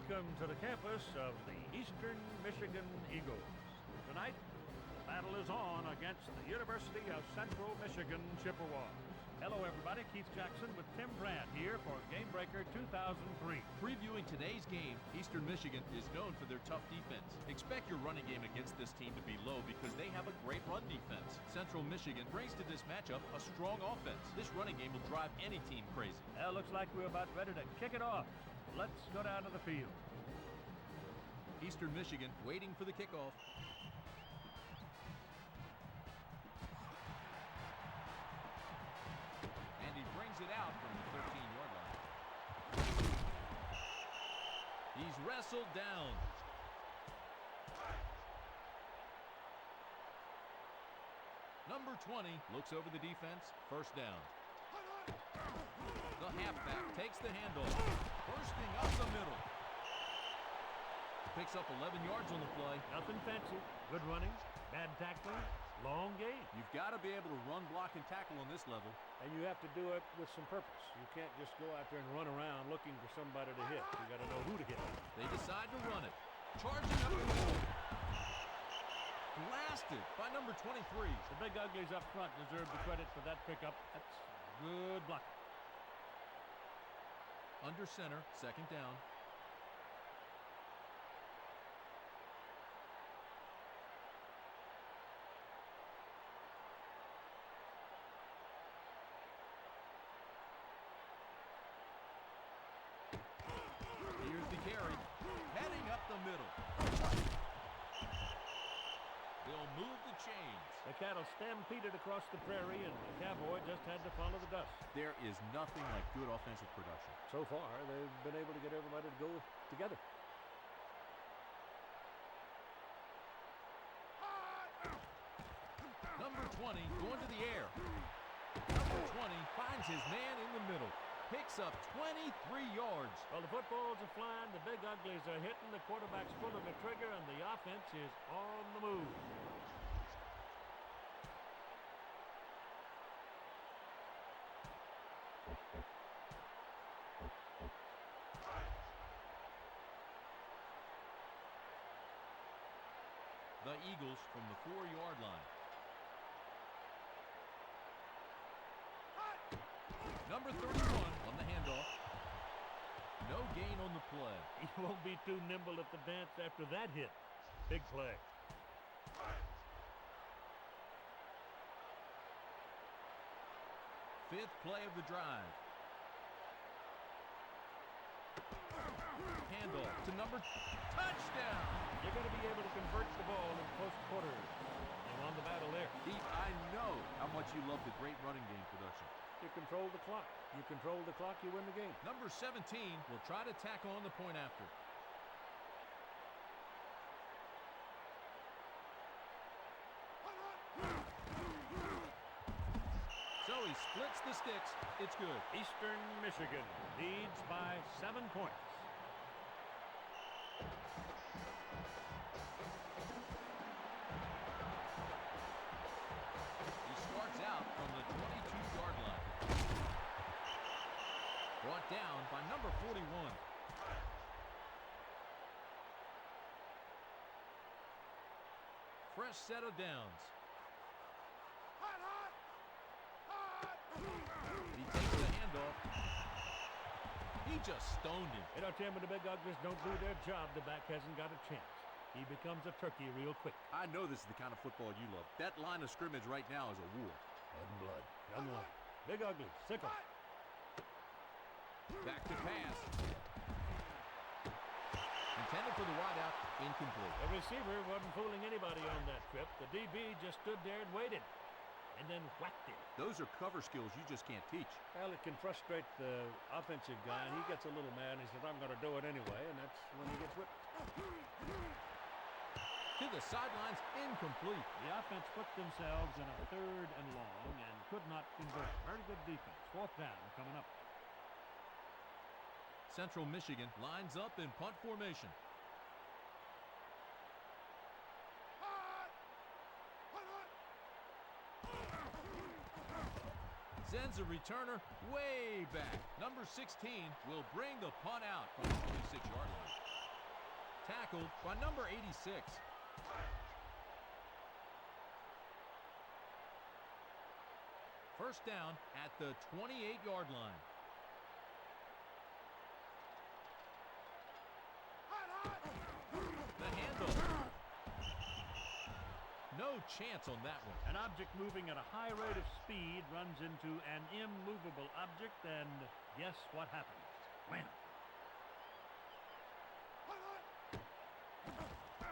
Welcome to the campus of the Eastern Michigan Eagles. Tonight, the battle is on against the University of Central Michigan Chippewas. Hello, everybody. Keith Jackson with Tim Brandt here for Gamebreaker 2003. Previewing today's game, Eastern Michigan is known for their tough defense. Expect your running game against this team to be low because they have a great run defense. Central Michigan brings to this matchup a strong offense. This running game will drive any team crazy. Well, looks like we're about ready to kick it off. Let's go down to the field. Eastern Michigan waiting for the kickoff. And he brings it out from the 13-yard line. He's wrestled down. Number 20 looks over the defense. First down. The halfback takes the handoff. Bursting up the middle. Picks up 11 yards on the play. Nothing fancy. Good running, bad tackling, long gain. You've got to be able to run, block, and tackle on this level. And you have to do it with some purpose. You can't just go out there and run around looking for somebody to hit. You got to know who to hit. They decide to run it. Charging up the middle. Blasted by number 23. The Big Uglies up front deserve the credit for that pickup. That's good blocking. Under center, second down. Here's the carry. Heading up the middle. They'll move the chains. The cattle stampeded across the prairie, and the cowboy just had to follow the dust. There is nothing like good offensive production. So far, they've been able to get everybody to go together. Number 20 going to the air. Number 20 finds his man in the middle. Picks up 23 yards. Well, the footballs are flying, the Big Uglies are hitting, the quarterback's pulling the trigger, and the offense is on the move. The Eagles from the 4-yard line. Number 31 on the handoff. No gain on the play. He won't be too nimble at the dance after that hit. Big play. Fifth play of the drive. Handoff to number... Touchdown! You're going to be able to convert the ball in close quarters. You won the battle there. Pete, I know how much you love the great running game production. You control the clock. You control the clock, you win the game. Number 17 will try to tack on the point after. So he splits the sticks. It's good. Eastern Michigan leads by 7 points. He starts out from the 22-yard line. Brought down by number 41. Fresh set of downs. He takes the handoff. He just stoned him. You know, Tim, when the Big Uglies don't do their job, the back hasn't got a chance. He becomes a turkey real quick. I know this is the kind of football you love. That line of scrimmage right now is a war. Blood and blood. Young line. Big Uglies, sickle. Back to pass. Intended for the wideout, incomplete. The receiver wasn't fooling anybody on that trip. The DB just stood there and waited, and then whacked him. Those are cover skills you just can't teach. Well, it can frustrate the offensive guy, and he gets a little mad, and he says, I'm going to do it anyway, and that's when he gets whipped. To the sidelines, incomplete. The offense put themselves in a 3rd and long and could not convert. Very good defense. 4th down coming up. Central Michigan lines up in punt formation. Sends a returner way back. Number 16 will bring the punt out from the 26-yard line. Tackled by number 86. First down at the 28-yard line. The handoff. No chance on that one. An object moving at a high rate of speed runs into an immovable object, and guess what happens? Wham!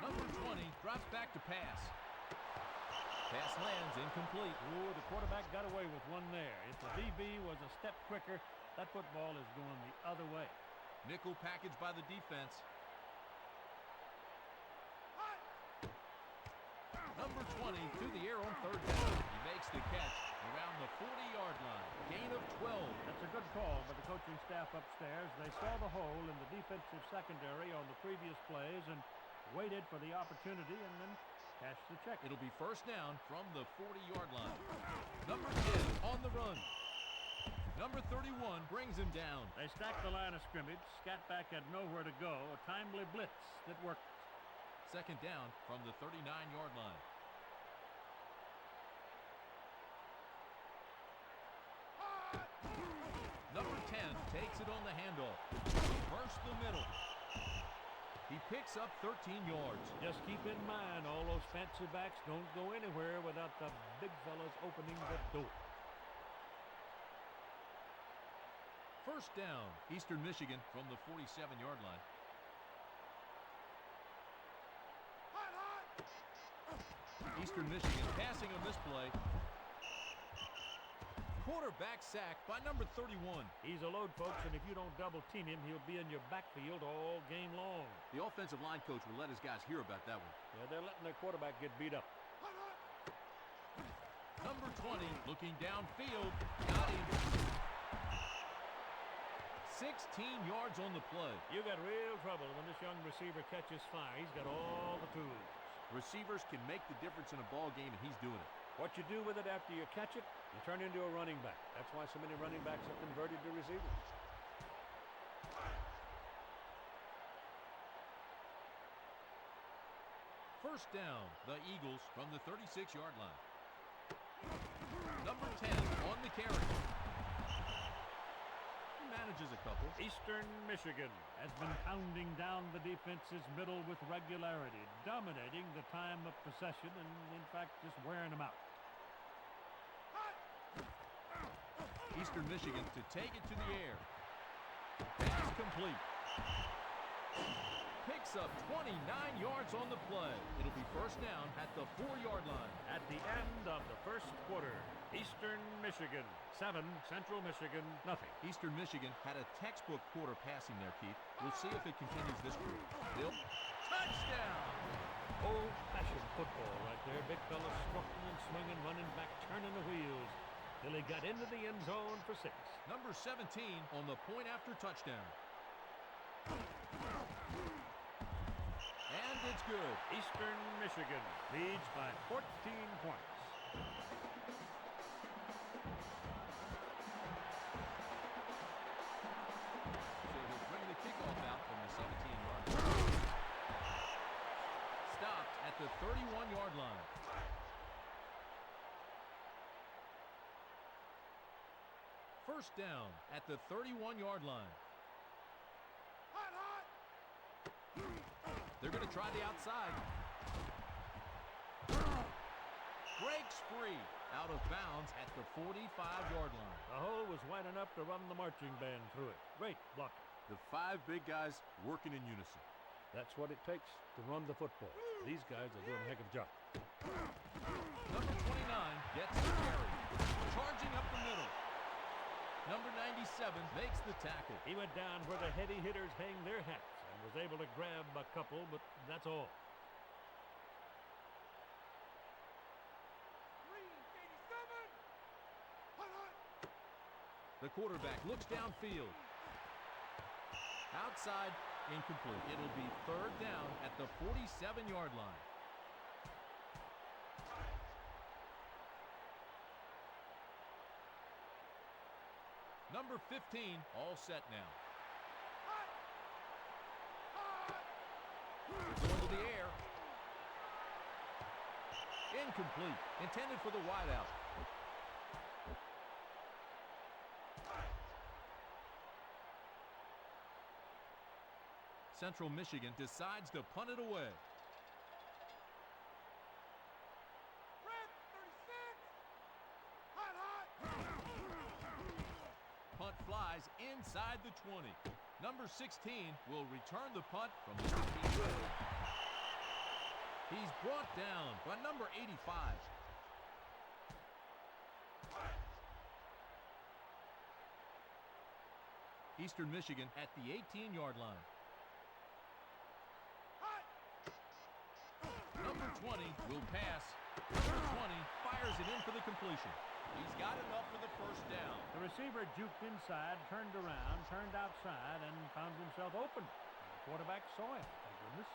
Number 20 drops back to pass. Pass lands incomplete. Ooh, the quarterback got away with one there. If the DB was a step quicker, that football is going the other way. Nickel package by the defense. Number 20 through the air on third down. He makes the catch around the 40-yard line. Gain of 12. That's a good call by the coaching staff upstairs. They saw the hole in the defensive secondary on the previous plays and waited for the opportunity and then cashed the check. It'll be first down from the 40-yard line. Number 10 on the run. Number 31 brings him down. They stacked the line of scrimmage. Scat back had nowhere to go. A timely blitz that worked. Second down from the 39-yard line. Number 10 takes it on the handoff. Burst the middle. He picks up 13 yards. Just keep in mind, all those fancy backs don't go anywhere without the big fellas opening the door. First down, Eastern Michigan from the 47-yard line. Eastern Michigan passing on this play. Quarterback sacked by number 31. He's a load, folks, and if you don't double team him, he'll be in your backfield all game long. The offensive line coach will let his guys hear about that one. Yeah, they're letting their quarterback get beat up. Number 20 looking downfield. Got him. 16 yards on the play. You got real trouble when this young receiver catches fire. He's got all the tools. Receivers can make the difference in a ball game, and he's doing it. What you do with it after you catch it, you turn into a running back. That's why so many running backs have converted to receivers. First down, the Eagles from the 36-yard line. Number 10 on the carry. He manages a couple. Eastern Michigan has been pounding down the defense's middle with regularity, dominating the time of possession and, in fact, just wearing them out. Eastern Michigan to take it to the air. Pass complete. Picks up 29 yards on the play. It'll be first down at the 4-yard line. At the end of the first quarter, Eastern Michigan 7, Central Michigan nothing. Eastern Michigan had a textbook quarter passing there, Keith. We'll see if it continues this quarter. Touchdown! Old-fashioned football right there. Big fella strutting and swinging, running back, turning the wheels till he got into the end zone for 6. Number 17 on the point after touchdown. And it's good. Eastern Michigan leads by 14 points. So he'll bring the kickoff out from the 17-yard line. Stopped at the 31-yard line. First down at the 31-yard line. They're going to try the outside. Breaks free out of bounds at the 45-yard line. The hole was wide enough to run the marching band through it. Great blocking. The 5 big guys working in unison. That's what it takes to run the football. These guys are doing a heck of a job. Number 29 gets the carry. Charging up the middle. Number 97 makes the tackle. He went down where the heady hitters hang their hats and was able to grab a couple, but that's all. The quarterback looks downfield. Outside, incomplete. It'll be third down at the 47-yard line. Number 15, all set now. They're going to the air. Incomplete. Intended for the wideout. Central Michigan decides to punt it away. Punt flies inside the 20. Number 16 will return the punt from the 15. He's brought down by number 85. Eastern Michigan at the 18-yard line. Number 20 will pass. Number 20 fires it in for the completion. He's got enough for the first down. The receiver juked inside, turned around, turned outside, and found himself open. The quarterback saw it, thank goodness.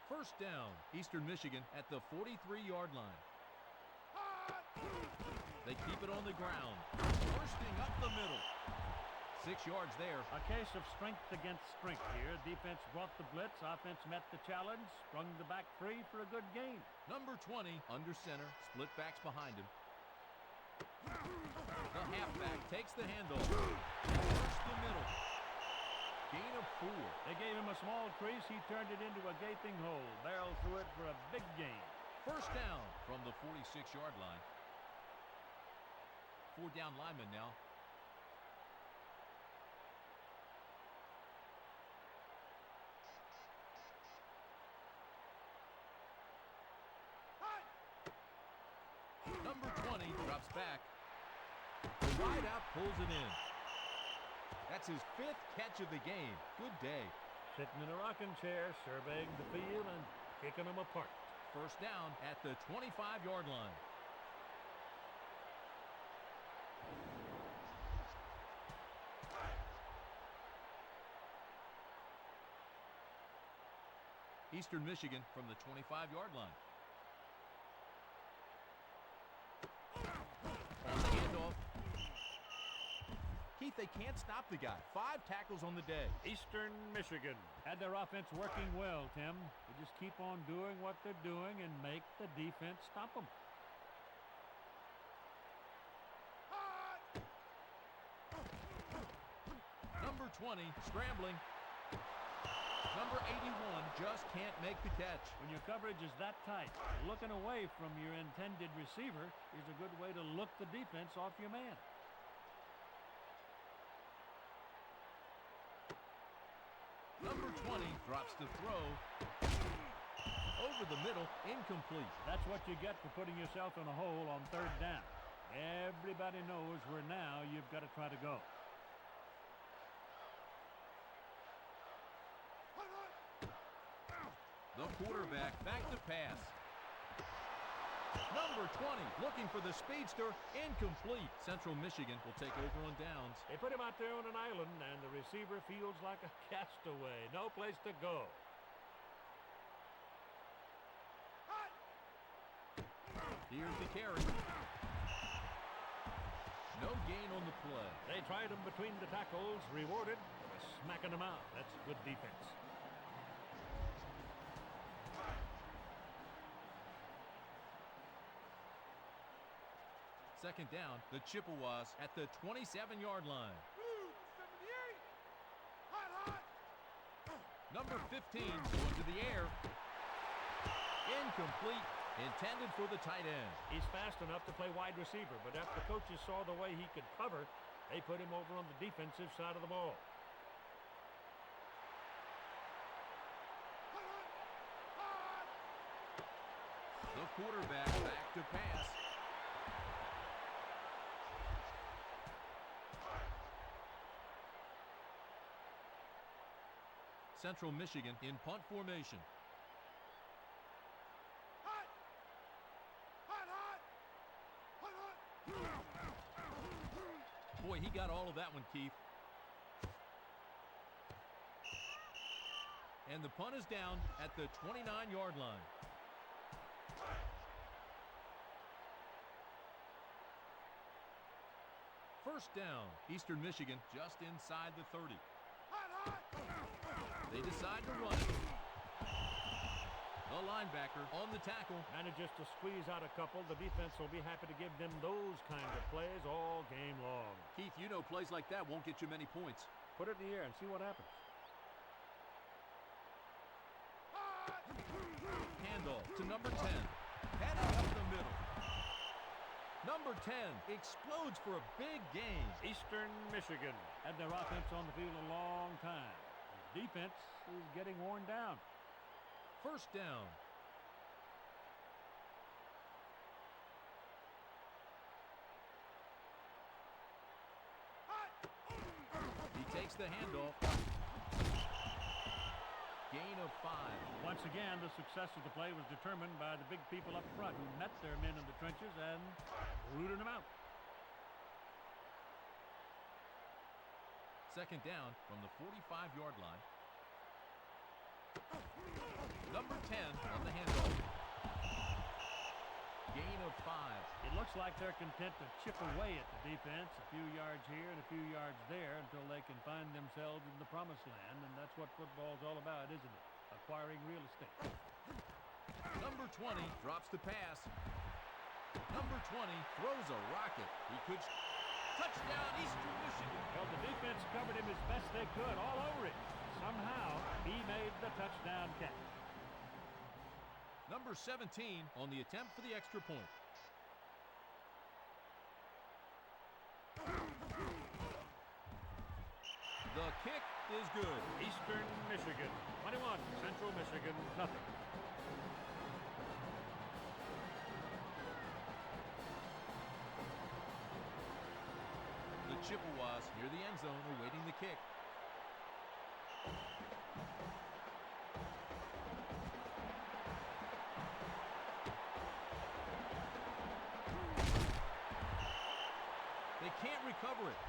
First down, Eastern Michigan at the 43-yard line. They keep it on the ground, bursting up the middle. 6 yards there. A case of strength against strength here. Defense brought the blitz. Offense met the challenge. Sprung the back three for a good gain. Number 20 under center. Split backs behind him. The halfback takes the handoff. Burst the middle. Gain of 4. They gave him a small crease. He turned it into a gaping hole. Barreled through it for a big gain. First down from the 46-yard line. 4 down linemen now. Number 20 drops back. The wideout pulls it in. That's his 5th catch of the game. Good day. Sitting in a rocking chair, surveying the field and kicking them apart. First down at the 25-yard line. Eastern Michigan from the 25-yard line. On the handoff. Keith, they can't stop the guy. 5 tackles on the day. Eastern Michigan had their offense working well, Tim. They just keep on doing what they're doing and make the defense stop them. Number 20 scrambling. Number 81 just can't make the catch. When your coverage is that tight, looking away from your intended receiver is a good way to look the defense off your man. Number 20 drops to throw. Over the middle, incomplete. That's what you get for putting yourself in a hole on 3rd down. Everybody knows where now you've got to try to go. The quarterback back to pass. Number 20 looking for the speedster. Incomplete. Central Michigan will take over on downs. They put him out there on an island, and the receiver feels like a castaway. No place to go. Here's the carry. No gain on the play. They tried him between the tackles, rewarded by smacking him out. That's good defense. Second down, the Chippewas at the 27-yard line. Number 15 going to the air. Incomplete. Intended for the tight end. He's fast enough to play wide receiver, but after coaches saw the way he could cover, they put him over on the defensive side of the ball. The quarterback back to pass. Central Michigan in punt formation. Boy, he got all of that one, Keith. And the punt is down at the 29-yard line. First down. Eastern Michigan just inside the 30. They decide to run it. The linebacker on the tackle. Manages to squeeze out a couple. The defense will be happy to give them those kind of plays all game long. Keith, you know plays like that won't get you many points. Put it in the air and see what happens. Handoff to number 10. Heading up the middle. Number 10 explodes for a big gain. Eastern Michigan had their offense on the field a long time. The defense is getting worn down. First down. He takes the handoff. Gain of 5. Once again, the success of the play was determined by the big people up front who met their men in the trenches and rooted them out. Second down from the 45-yard line. Number 10 on the handoff. Gain of 5. It looks like they're content to chip away at the defense, a few yards here and a few yards there, until they can find themselves in the promised land, and that's what football's all about, isn't it? Acquiring real estate. Number 20 drops the pass. Number 20 throws a rocket. He could... Touchdown, Eastern Michigan. Well, the defense covered him as best they could, all over it. Somehow, he made the touchdown catch. Number 17 on the attempt for the extra point. The kick is good. Eastern Michigan 21, Central Michigan nothing. The Chippewas near the end zone awaiting the kick. They can't recover it.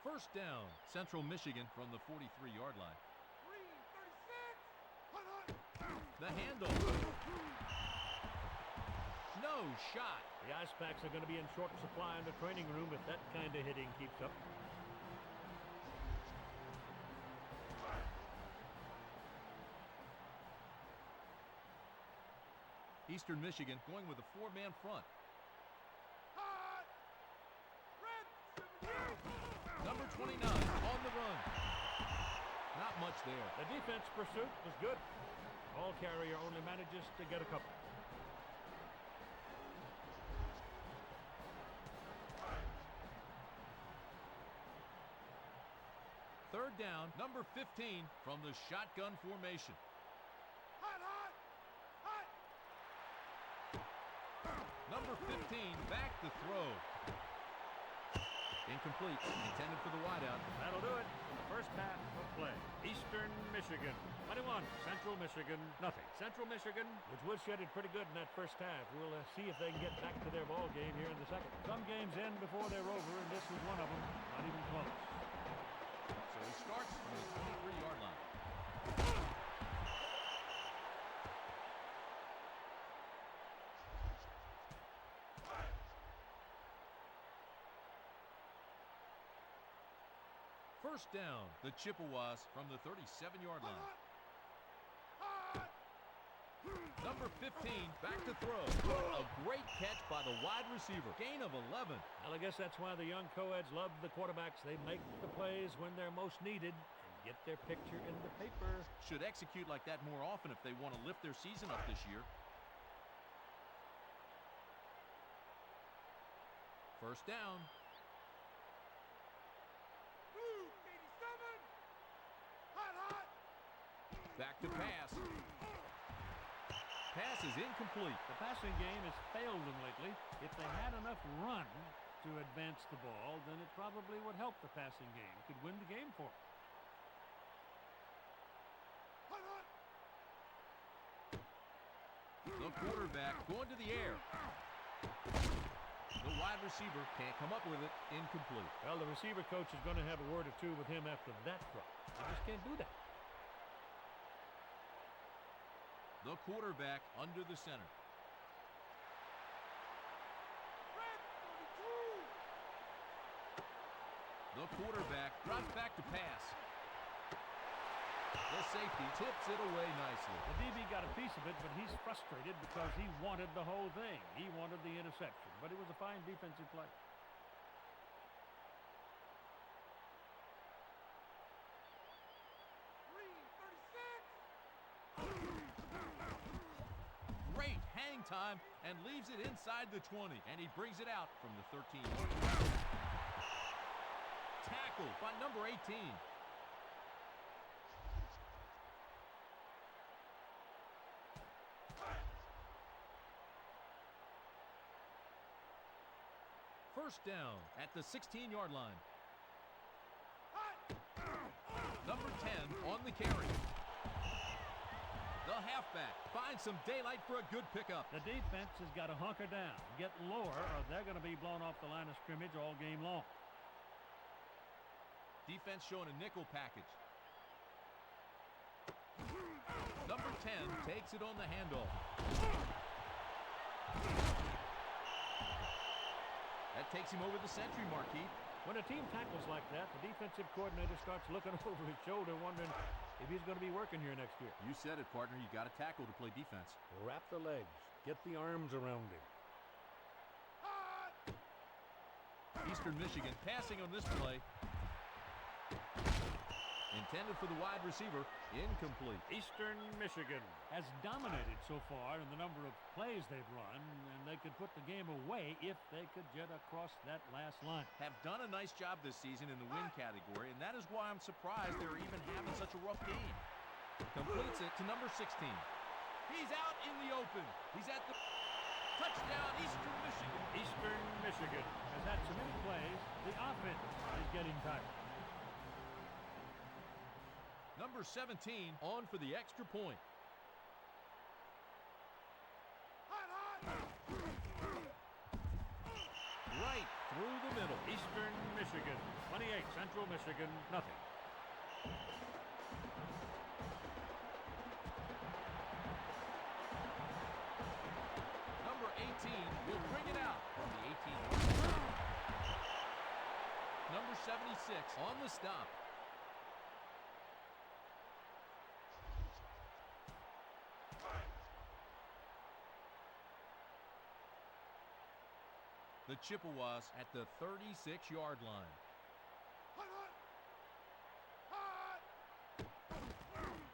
First down, Central Michigan from the 43-yard line. The handoff. No shot. The Ice Packs are going to be in short supply in the training room if that kind of hitting keeps up. Eastern Michigan going with a 4-man front. Number 29 on the run. Not much there. The defense pursuit was good. Ball carrier only manages to get a couple. Third down, number 15 from the shotgun formation. Number 15 back to throw. Incomplete, intended for the wideout. That'll do it. The first half of play. Eastern Michigan 21, Central Michigan nothing. Central Michigan was woodshedded pretty good in that first half. We'll see if they can get back to their ball game here in the second. Some games end before they're over, and this was one of them. Not even close. So he starts from the 23-yard line. First down, the Chippewas from the 37-yard line. Number 15, back to throw. A great catch by the wide receiver. Gain of 11. Well, I guess that's why the young co-eds love the quarterbacks. They make the plays when they're most needed and get their picture in the paper. Should execute like that more often if they want to lift their season up this year. First down. Back to pass. Pass is incomplete. The passing game has failed them lately. If they had enough run to advance the ball, then it probably would help the passing game. It could win the game for them. The quarterback going to the air. The wide receiver can't come up with it. Incomplete. Well, the receiver coach is going to have a word or two with him after that throw. They just can't do that. The quarterback under the center. The quarterback drops back to pass. The safety tips it away nicely. The DB got a piece of it, but he's frustrated because he wanted the whole thing. He wanted the interception, but it was a fine defensive play. Great hang time and leaves it inside the 20, and he brings it out from the 13. Tackled by number 18. First down at the 16-yard line. Number 10 on the carry. The halfback finds some daylight for a good pickup. The defense has got to hunker down, get lower, or they're going to be blown off the line of scrimmage all game long. Defense showing a nickel package. Number 10 takes it on the handoff. That takes him over the century mark, Keith. When a team tackles like that, the defensive coordinator starts looking over his shoulder, wondering if he's going to be working here next year. You said it, partner. You got to tackle to play defense. Wrap the legs. Get the arms around him. Eastern Michigan passing on this play. Intended for the wide receiver. Incomplete. Eastern Michigan has dominated so far in the number of plays they've run, and they could put the game away if they could get across that last line. Have done a nice job this season in the win category, and that is why I'm surprised they're even having such a rough game. Completes it to number 16. He's out in the open. He's at the touchdown, Eastern Michigan. Eastern Michigan has had so many plays, the offense is getting tired. Number 17 on for the extra point. Right through the middle. Eastern Michigan, 28, Central Michigan, nothing. Number 18 will bring it out from the 18. Number 76 on the stop. The Chippewas at the 36-yard line.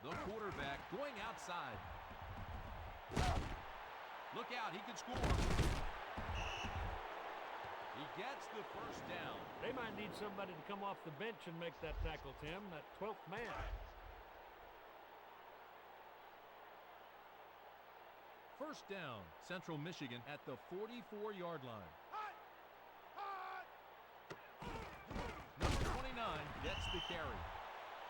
The quarterback going outside. Look out, he could score. He gets the first down. They might need somebody to come off the bench and make that tackle, Tim, that 12th man. First down, Central Michigan at the 44-yard line. Number 29 gets the carry.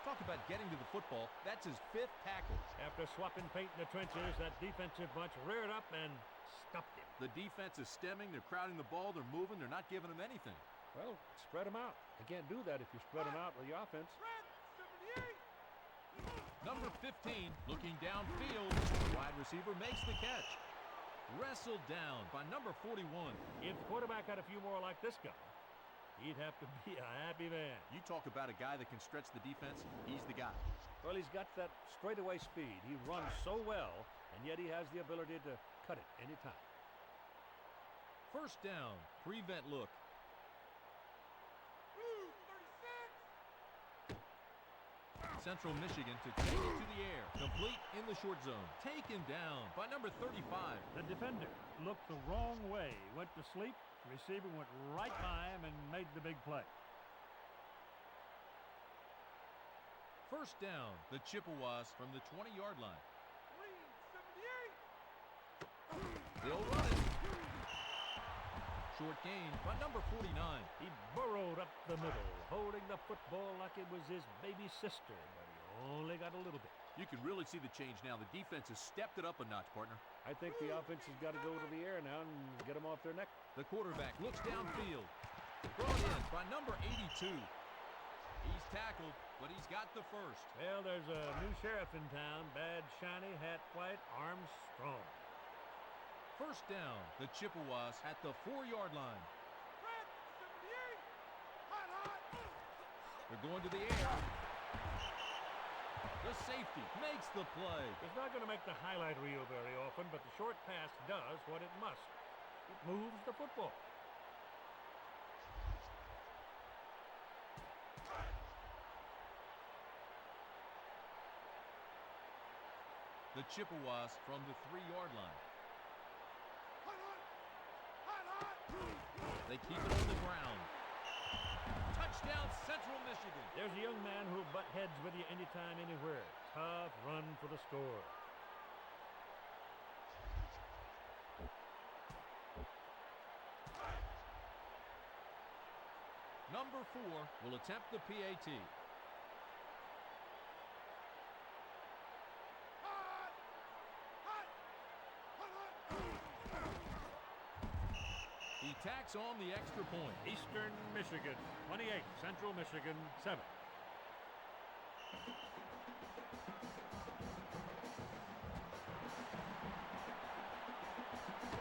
Talk about getting to the football. That's his 5th tackle. After swapping paint in the trenches, that defensive bunch reared up and stopped him. The defense is stemming. They're crowding the ball. They're moving. They're not giving him anything. Well, spread them out. You can't do that if you spread them out with the offense. Number 15 looking downfield. The wide receiver makes the catch. Wrestled down by number 41. If the quarterback had a few more like this guy, he'd have to be a happy man. You talk about a guy that can stretch the defense, he's the guy. Well, he's got that straightaway speed. He runs so well, and yet he has the ability to cut it anytime. First down, prevent look. Central Michigan to take it to the air. Complete in the short zone. Taken down by number 35. The defender looked the wrong way. Went to sleep. Receiver went right by him and made the big play. First down, the Chippewas from the 20-yard line. They'll run it. Short gain by number 49. He burrowed up the middle, holding the football like it was his baby sister, but he only got a little bit. You can really see the change now. The defense has stepped it up a notch, partner. I think the offense has got to go to the air now and get them off their neck. The quarterback looks downfield. Brought in by number 82. He's tackled, but he's got the first. Well, there's a new sheriff in town. Badge shiny, hat white, arms strong. First down, the Chippewas at the 4-yard line. They're going to the air. The safety makes the play. It's not going to make the highlight reel very often, but the short pass does what it must. It moves the football. The Chippewas from the 3-yard line. They keep it on the ground. Touchdown, Central Michigan. There's a young man who'll butt heads with you anytime, anywhere. Tough run for the score. Number 4 will attempt the PAT. He tacks on the extra point. Eastern Michigan, 28. Central Michigan, 7.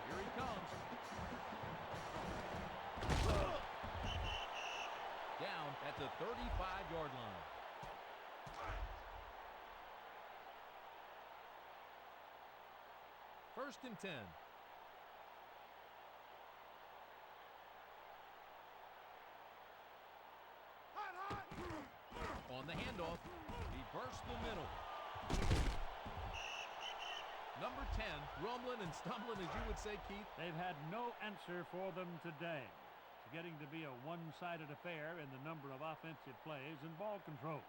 Here he comes. Down at the 35-yard line. First and 10. On the handoff, he bursts the middle. Number 10, rumbling and stumbling, as you would say, Keith. They've had no answer for them today. It's getting to be a one-sided affair in the number of offensive plays and ball control.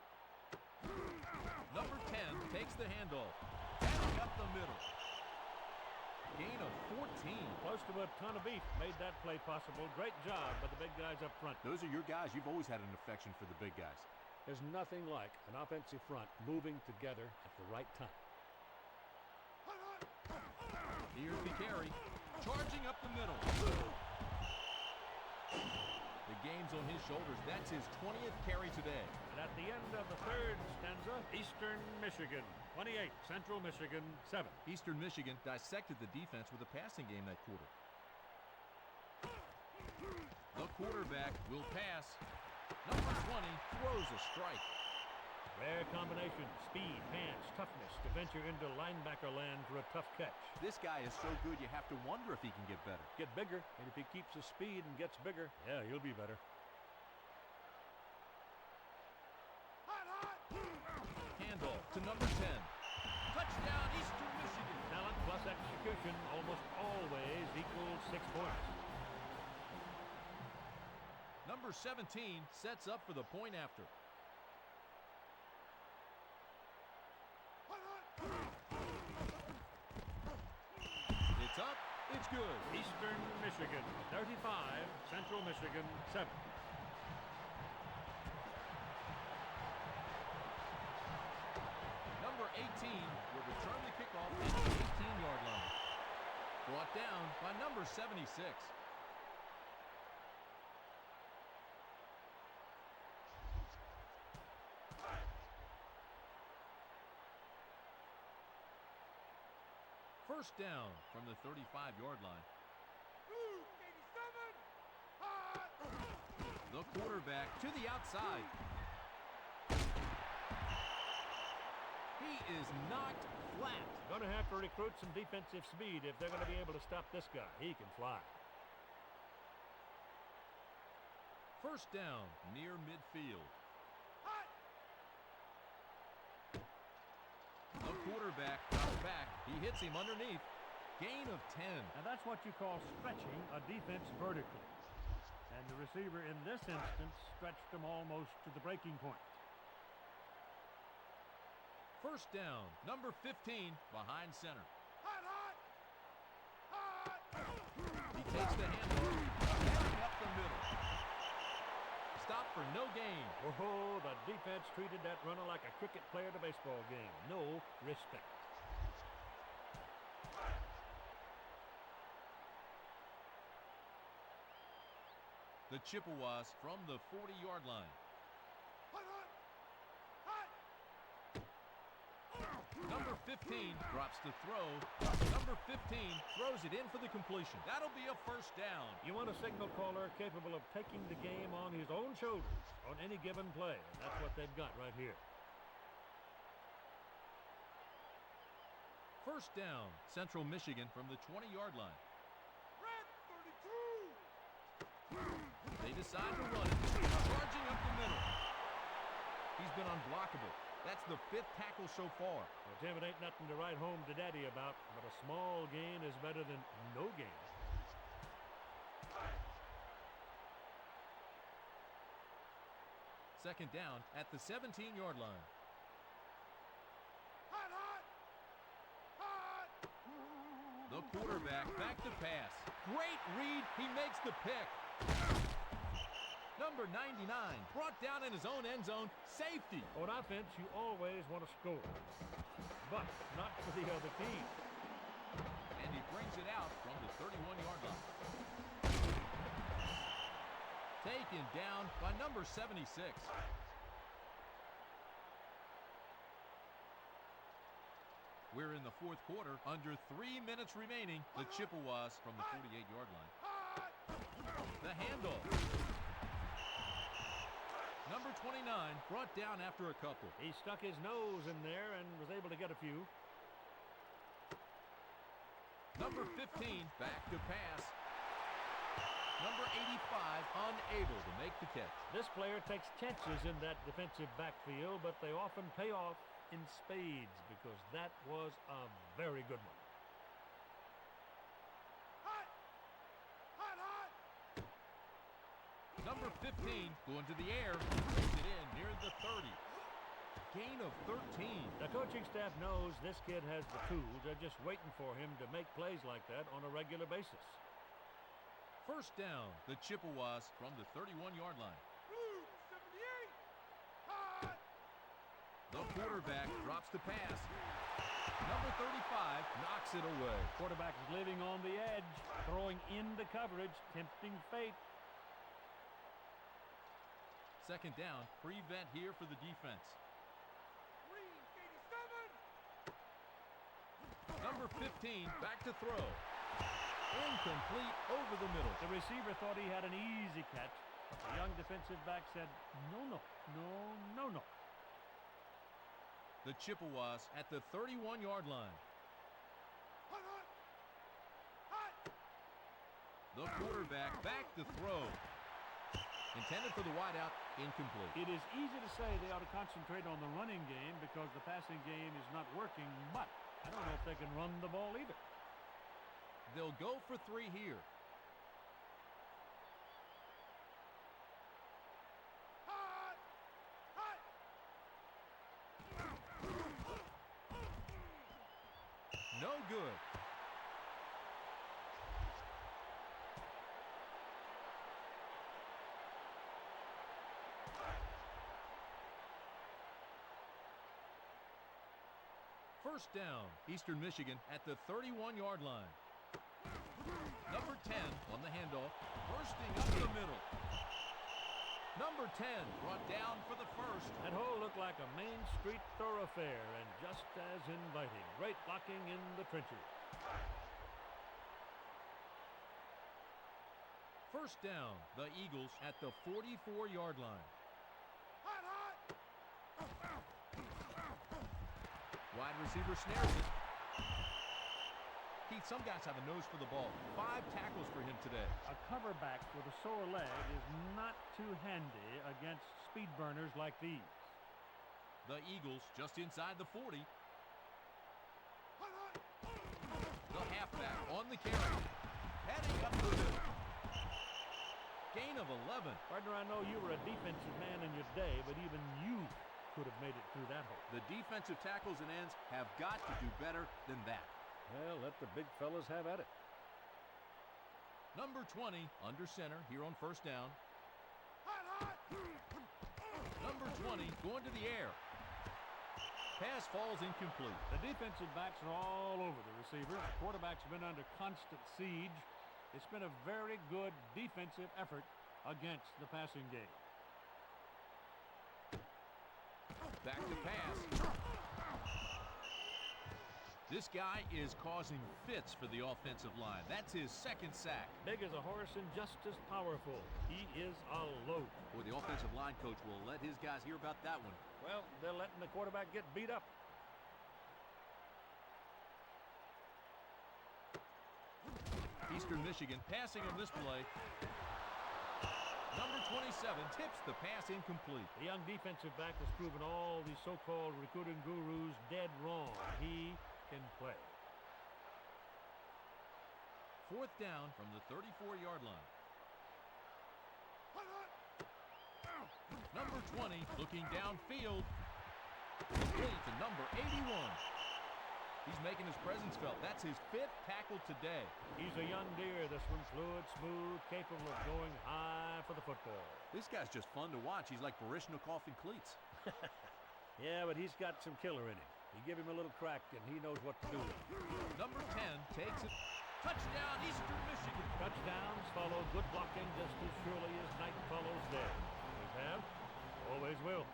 Number 10 takes the handoff, heading up the middle. Gain of 14. Close to a ton of beef made that play possible. Great job by the big guys up front. Those are your guys. You've always had an affection for the big guys. There's nothing like an offensive front moving together at the right time. Here's the carry, charging up the middle. The game's on his shoulders. That's his 20th carry today. And at the end of the third stanza, Eastern Michigan, 28. Central Michigan, 7. Eastern Michigan dissected the defense with a passing game that quarter. The quarterback will pass. Number 20 throws a strike. Rare combination, speed, hands, toughness to venture into linebacker land for a tough catch. This guy is so good you have to wonder if he can get better. Get bigger, and if he keeps his speed and gets bigger, yeah, he'll be better. Handoff to number 10. Touchdown, Eastern Michigan. Talent plus execution almost always equals 6 points. Number 17 sets up for the point after. It's up. It's good. Eastern Michigan, 35. Central Michigan, 7. Number 18 will return the kickoff at the 18-yard line. Brought down by number 76. First down from the 35-yard line. The quarterback to the outside. He is knocked flat. Going to have to recruit some defensive speed if they're going to be able to stop this guy. He can fly. First down near midfield. The quarterback drops back. He hits him underneath. Gain of 10. Now that's what you call stretching a defense vertically. And the receiver in this instance stretched him almost to the breaking point. First down, number 15 behind center. He takes the handoff, heading up the middle. Stop for no gain. Oh, the defense treated that runner like a cricket player at a baseball game. No respect. The Chippewas from the 40-yard line. 15 drops to throw. Number 15 throws it in for the completion. That'll be a first down. You want a signal caller capable of taking the game on his own shoulders on any given play, and that's what they've got right here. First down, Central Michigan from the 20-yard line. Red 32. They decide to run it, charging up the middle. He's been unblockable. That's the 5th tackle so far. Well, Tim, it ain't nothing to write home to Daddy about, but a small gain is better than no gain. Second down at the 17-yard line. Hot, hot. Hot. The quarterback back to pass. Great read. He makes the pick. Number 99 brought down in his own end zone. Safety. On offense, you always want to score, but not for the other team. And he brings it out from the 31-yard line. Taken down by number 76. We're in the fourth quarter. Under 3 minutes remaining. The Chippewas from the 48-yard line. The handoff. Number 29 brought down after a couple. He stuck his nose in there and was able to get a few. Number 15 back to pass. Number 85 unable to make the catch. This player takes chances in that defensive backfield, but they often pay off in spades because that was a very good one. Hot. Hot, hot. Number 15 going to the air. Takes it in near the 30. Gain of 13. The coaching staff knows this kid has the tools. They're just waiting for him to make plays like that on a regular basis. First down, the Chippewas from the 31-yard line. Blue 78. Hot. The quarterback drops the pass. Number 35 knocks it away. Quarterback is living on the edge, throwing into coverage, tempting fate. Second down, prevent here for the defense. Green 87. Number 15 back to throw. Incomplete over the middle. The receiver thought he had an easy catch, but the young defensive back said, no. The Chippewas at the 31-yard line. Hot, hot. Hot. The quarterback back to throw. Intended for the wideout, incomplete. It is easy to say they ought to concentrate on the running game because the passing game is not working, but I don't know if they can run the ball either. They'll go for 3 here. Hot. Hot. No good. First down, Eastern Michigan at the 31-yard line. Number 10 on the handoff, bursting up the middle. Number 10 brought down for the first. That hole looked like a Main Street thoroughfare and just as inviting. Great blocking in the trenches. First down, the Eagles at the 44-yard line. Hot, hot. Wide receiver snares it. Keith, some guys have a nose for the ball. 5 tackles for him today. A cover back with a sore leg is not too handy against speed burners like these. The Eagles just inside the 40. Hot, hot. The halfback on the carry. Heading up the middle. Gain of 11. Partner, I know you were a defensive man in your day, but even you could have made it through that hole. The defensive tackles and ends have got to do better than that. Well, let the big fellas have at it. Number 20 under center here on first down. Hot, hot. Number 20 going to the air. Pass falls incomplete. The defensive backs are all over the receivers. The quarterback's been under constant siege. It's been a very good defensive effort against the passing game. Back to pass. This guy is causing fits for the offensive line. That's his second sack. Big as a horse and just as powerful. He is a load. Boy, the offensive line coach will let his guys hear about that one. Well, they're letting the quarterback get beat up. Eastern Michigan passing on this play. Number 27 tips the pass incomplete. The young defensive back has proven all these so-called recruiting gurus dead wrong. He can play. Fourth down from the 34-yard line. Number 20 looking downfield. Complete to number 81. He's making his presence felt. That's his 5th tackle today. He's a young deer. This one's fluid, smooth, capable of going high for the football. This guy's just fun to watch. He's like Baryshnikov in cleats. Yeah, but he's got some killer in him. You give him a little crack, and he knows what to do. Number 10 takes it. Touchdown, Eastern Michigan. Touchdowns follow good blocking just as surely as night follows day. Always have, always will.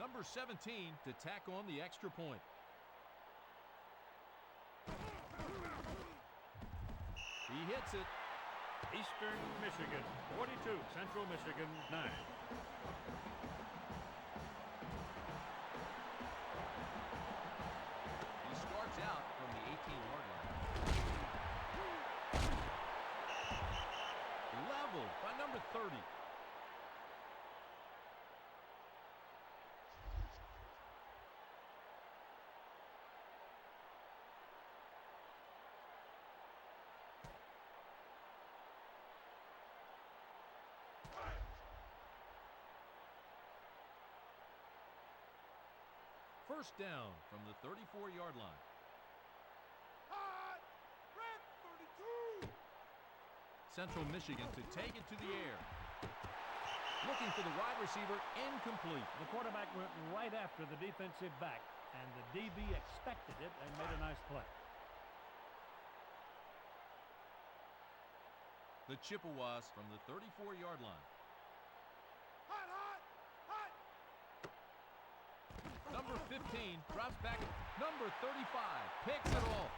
Number 17 to tack on the extra point. He hits it. Eastern Michigan, 42. Central Michigan, 9. He starts out from the 18-yard line. Leveled by number 30. First down from the 34-yard line. Hot! Red 32! Central Michigan to take it to the air. Looking for the wide receiver, incomplete. The quarterback went right after the defensive back, and the DB expected it and made a nice play. The Chippewas from the 34-yard line. Hot, hot, hot! Number 15 drops back. Number 35 picks it off.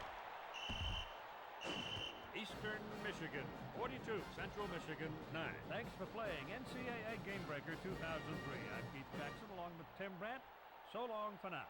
Eastern Michigan, 42. Central Michigan, 9. Thanks for playing NCAA Gamebreaker 2003. I'm Keith Jackson along with Tim Brandt. So long for now.